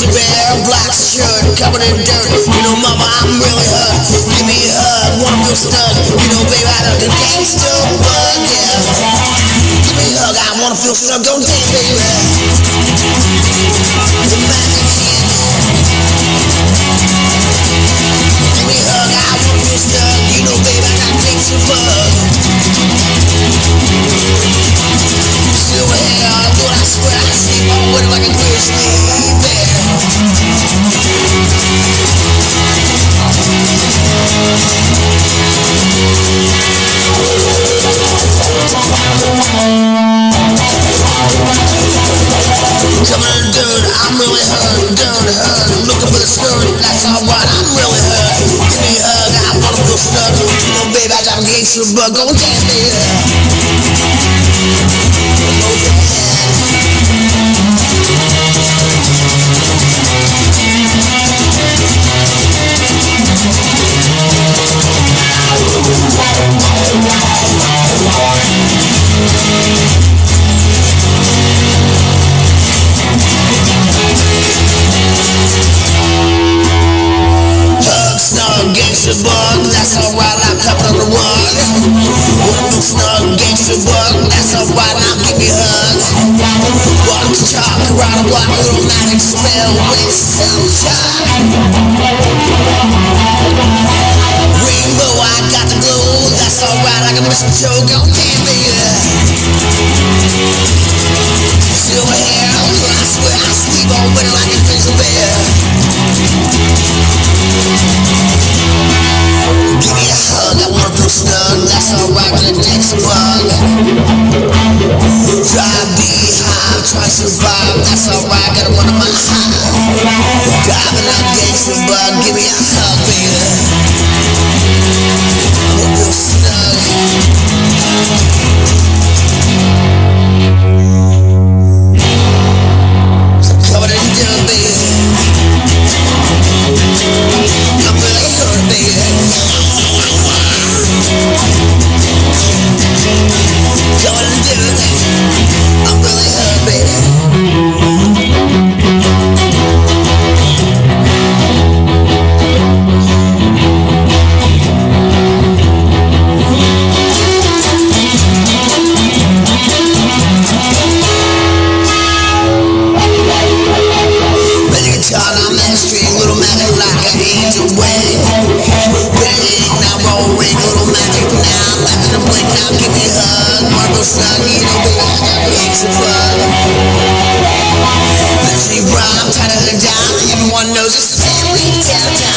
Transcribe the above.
gangster bear, black shirt, covered in dirt. You know, mama, I'm really hurt. Give me a hug, wanna feel snug. You know, baby, I got the gangster bug, yeah. Give me a hug, I wanna feel snug. Go dance, baby. Give me a hug, I wanna feel snug. You know, baby, I got gangster bug. Silver hair, Lord, I swear I see my wood like a grizzly bear. Coming in dirt, I'm really hurt, hurt. Looking for the skirt, that's alright, I'm really hurt. Give me a hug, I wanna feel snug. You know, baby, I got a gangster bug. Go dance, baby. Gangster bug, that's alright, I'm coming on the rug. Wanna feel snug, gangster bug, that's alright, now give me hugs. Walk the chalk, around the block, a little magic spell with sunshine. Rainbow, I got the glow, that's alright, I can miss the joke, oh damn baby. Silver hair, I swear I sleep on winter like a grizzly bear. Give me a hug, I wanna feel snug, that's alright, gonna dance a bug. Try to be high, try to survive, that's alright, gotta run on my high. Diving up, gangster bug, give me a hug, baby. I wanna feel snug. So I'm covered in dirt, baby. I'm really hurt, baby. Going to do it. I'm really hurt, baby. Better get taught on that string, little magic like an angel wing. Now roll ring, little magic now. Back in the blink now, give me a hug. Marble snug, you know, baby, I got gangster bug. Let's see, rhyme, tighter than down. Everyone knows it's family downtown.